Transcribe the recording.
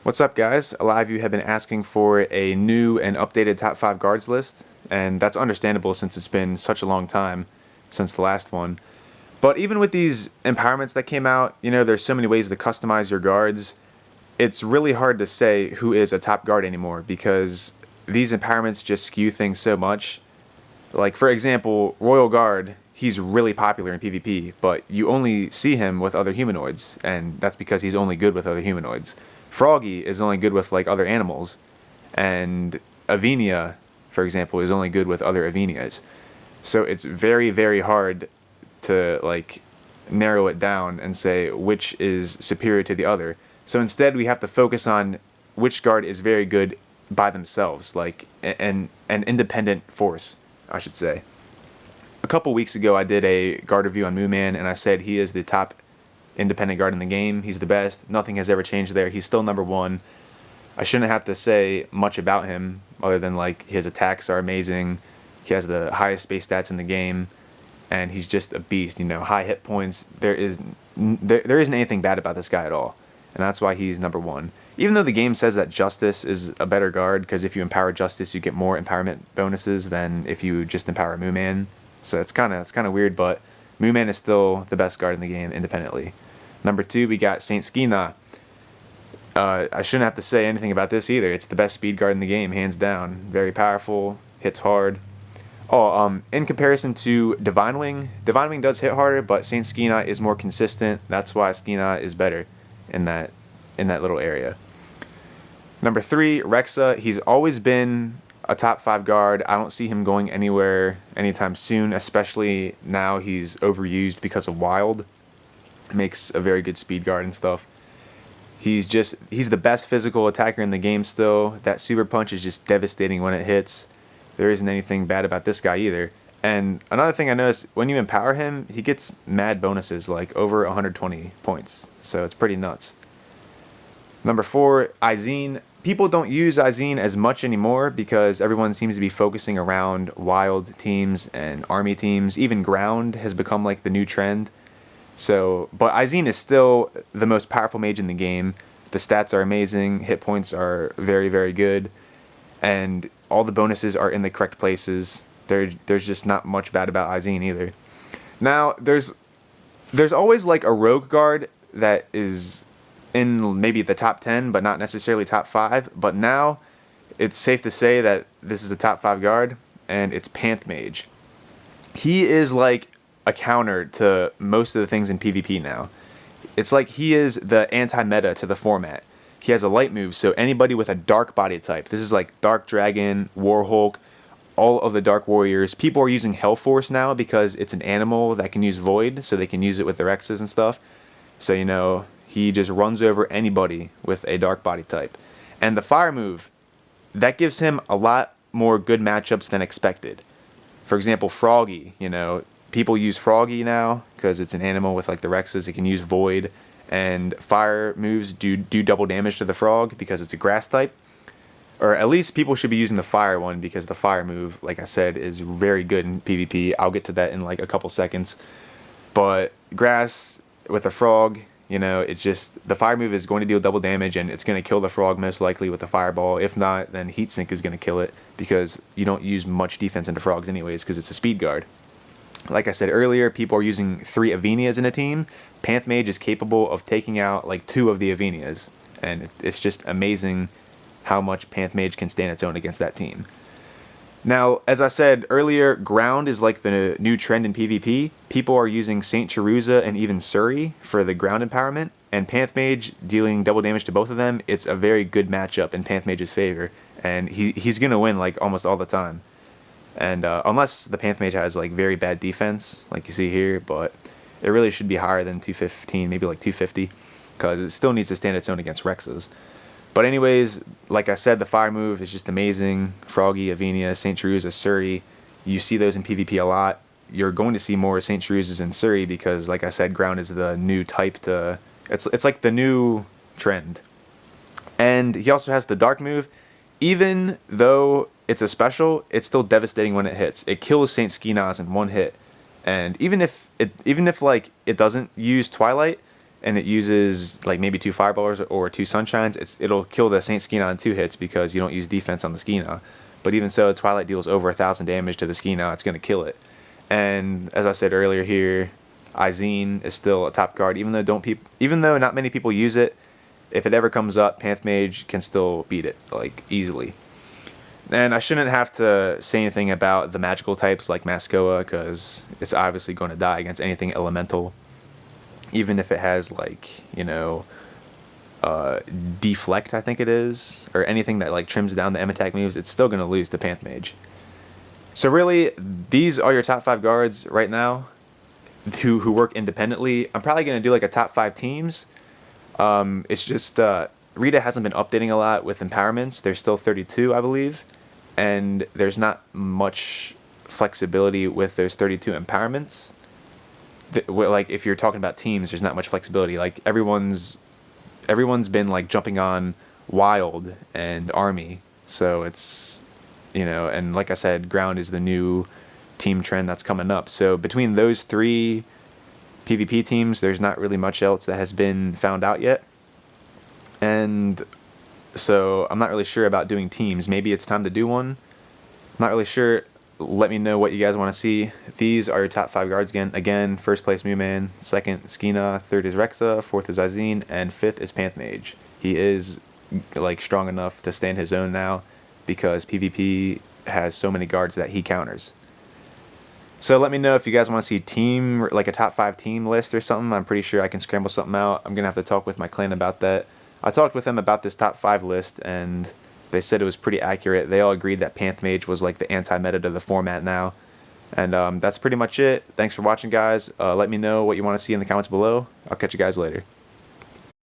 What's up, guys? A lot of you have been asking for a new and updated top 5 guards list, and that's understandable since it's been such a long time since the last one. But even with these empowerments that came out, there's so many ways to customize your guards. It's really hard to say who is a top guard anymore because these empowerments just skew things so much. Like, for example, Royal Guard, he's really popular in PvP, but you only see him with other humanoids, and that's because he's only good with other humanoids. Froggy is only good with, like, other animals, and Avenia, for example, is only good with other Avenias. So it's very, very hard to, like, narrow it down and say which is superior to the other. So instead, we have to focus on which guard is very good by themselves, like an independent force, I should say. A couple weeks ago, I did a guard review on Mooman, and I said he is the top independent guard in the game. He's the best. Nothing has ever changed there. He's still number one. I shouldn't have to say much about him other than, like, his attacks are amazing. He has the highest base stats in the game, and he's just a beast. High hit points. There isn't anything bad about this guy at all, and that's why he's number one. Even though the game says that Justice is a better guard, because if you empower Justice, you get more empowerment bonuses than if you just empower Mooman. So it's kind of weird, but Mooman is still the best guard in the game independently. Number two, we got Saint Skina. I shouldn't have to say anything about this either. It's the best speed guard in the game, hands down. Very powerful, hits hard. In comparison to Divine Wing does hit harder, but Saint Skina is more consistent. That's why Skina is better in that little area. Number three, Rexa. He's always been a top 5 guard. I don't see him going anywhere anytime soon, especially now he's overused because of Wild. Makes a very good speed guard and stuff. He's the best physical attacker in the game still. That super punch is just devastating when it hits. There isn't anything bad about this guy either. And another thing I noticed, when you empower him, he gets mad bonuses, like over 120 points. So it's pretty nuts. Number four, Izine. People don't use Izine as much anymore because everyone seems to be focusing around wild teams and army teams. Even ground has become like the new trend. But Izine is still the most powerful mage in the game. The stats are amazing, hit points are very, very good, and all the bonuses are in the correct places. There's just not much bad about Izine either. Now, there's always like a rogue guard that is in maybe the top 10, but not necessarily top 5. But now, it's safe to say that this is a top 5 guard, and it's Panth Mage. He is like a counter to most of the things in PvP now. It's like he is the anti-meta to the format. He has a light move, so anybody with a dark body type, this is like Dark Dragon, Warhulk, all of the Dark Warriors. People are using Hellforce now because it's an animal that can use Void, so they can use it with their X's and stuff. So, he just runs over anybody with a dark body type. And the fire move, that gives him a lot more good matchups than expected. For example, Froggy, people use Froggy now because it's an animal with like the Rexes. It can use Void, and fire moves do double damage to the frog because it's a grass type. Or at least people should be using the fire one because the fire move, like I said, is very good in PvP. I'll get to that in like a couple seconds. But grass with a frog, it's just the fire move is going to deal double damage, and it's going to kill the frog most likely with a fireball. If not, then Heatsink is going to kill it because you don't use much defense into frogs anyways because it's a speed guard. Like I said earlier, people are using 3 Avenias in a team. Panth Mage is capable of taking out like 2 of the Avenias, and it's just amazing how much Panth Mage can stand its own against that team. Now, as I said earlier, ground is like the new trend in PvP. People are using Saint Cheruza and even Suri for the ground empowerment, and Panth Mage dealing double damage to both of them. It's a very good matchup in Panth Mage's favor, and he's gonna win like almost all the time. And unless the Panth Mage has like very bad defense, like you see here, but it really should be higher than 215, maybe like 250, because it still needs to stand its own against Rexes. But anyways, like I said, the fire move is just amazing. Froggy, Avenia, Saint Cheruza, Suri. You see those in PvP a lot. You're going to see more Saint Cheruzas and Suri because, like I said, ground is the new type to... It's like the new trend. And he also has the dark move. Even though it's a special, it's still devastating when it hits. It kills Saint Skinas in one hit. And even if like it doesn't use Twilight, and it uses like maybe 2 Fireballs or 2 Sunshines, it'll kill the Saint Skina in 2 hits because you don't use defense on the Skina. But even so, Twilight deals over 1,000 damage to the Skina, it's going to kill it. And as I said earlier here, Izine is still a top guard, even though not many people use it. If it ever comes up, Panth Mage can still beat it, like, easily. And I shouldn't have to say anything about the magical types like Mascoa, because it's obviously going to die against anything elemental. Even if it has, like, you know, Deflect, I think it is, or anything that, like, trims down the M-Attack moves, it's still going to lose to Panth Mage. So really, these are your top 5 guards right now who work independently. I'm probably going to do, like, a top 5 teams. It's just, Rita hasn't been updating a lot with empowerments. There's still 32, I believe. And there's not much flexibility with those 32 empowerments. Like, if you're talking about teams, there's not much flexibility. Like, everyone's been, like, jumping on Wild and Army. So it's, you know, and like I said, Ground is the new team trend that's coming up. So between those 3 PvP teams, there's not really much else that has been found out yet. And so I'm not really sure about doing teams. Maybe it's time to do one. I'm not really sure. Let me know what you guys want to see. These are your top 5 guards again. First place Mooman, second Skina, third is Rexa, fourth is Izine, and fifth is Panth Mage. He is, like, strong enough to stand his own now because PvP has so many guards that he counters. So let me know if you guys want to see like a top 5 team list or something. I'm pretty sure I can scramble something out. I'm going to have to talk with my clan about that. I talked with them about this top 5 list, and they said it was pretty accurate. They all agreed that Panth Mage was like the anti-meta to the format now. And that's pretty much it. Thanks for watching, guys. Let me know what you want to see in the comments below. I'll catch you guys later.